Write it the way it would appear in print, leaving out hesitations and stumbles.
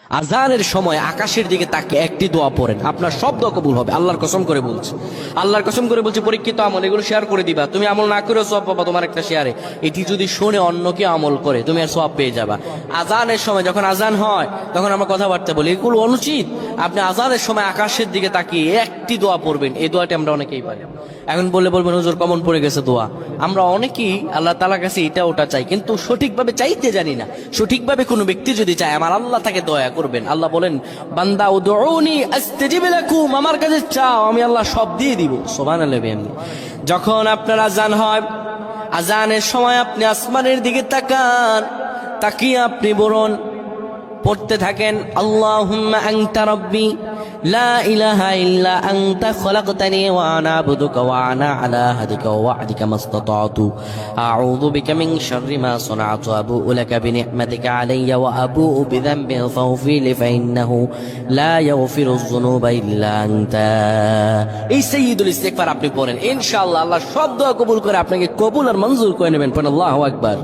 আজানের সময় আকাশের দিকে তাকিয়ে একটি দোয়া পড়েন, আপনার সব দোয়া কবুল হবে। আল্লাহর কসম করে বলছি, আল্লাহর কসম করে বলছি, পরীক্ষিত আমল এগুলো শেয়ার করে দিবা। তুমি আমল না করেও সওয়াব পাবা তোমার একটা শেয়ারে। এটি যদি শুনে অন্য কেউ আমল করে তুমি আর সওয়াব পেয়ে যাবা। আজানের সময় যখন আজান হয় তখন আমরা কথাবার্তা বলি, এগুলো অনুচিত। আপনি আজানের সময় আকাশের দিকে তাকিয়ে একটি দোয়া পড়বেন। এই দোয়াটি আমরা অনেকেই পারি। এখন বলবেন হুজুর কমন পড়ে গেছে দোয়া। আমরা অনেকেই আল্লাহ তাআলার কাছে এটা ওটা চাই, কিন্তু সঠিকভাবে চাইতে জানি না। সঠিকভাবে কোনো ব্যক্তি যদি চায় আমার আল্লাহ তাকে দয়া করবেন। আল্লাহ বলেন, বান্দা উদউনি আস্তাজিব লাকুম, আমার কাছে চাও আমি আল্লাহ সব দিয়ে দিব। সুবহানাল্লাহ। যখন আপনার আজান হয়, আজানের সময় আপনি আসমানের দিকে তাকান, তাকিয়ে আপনি বলুন, পড়তে থাকেন, আল্লাহুম্মা আনতা রাব্বি লা ইলাহা ইল্লা আনতা খলাকতানি ওয়া আনা আবদুকা ওয়া আনা আলা আহদিকা ওয়া ওয়া'দিকা মাসতাতা'তু আউযু বিকা মিন শাররি মা সানা'তু আবু'ু লাকা বিনি'মাতিকা আলাইয়া ওয়া আবু'ু বিযানবি ফাগফির লি ফাইন্নাহু লা ইয়াগফিরুয যুনুবা ইল্লা আনতা। এই সাইয়্যিদুল ইস্তিগফার আপনি পড়েন, ইনশাআল্লাহ আল্লাহ সব দোয়া কবুল করে আপনাকে কবুল আর মঞ্জুর করে নেবেন। পড়েন আল্লাহু আকবার।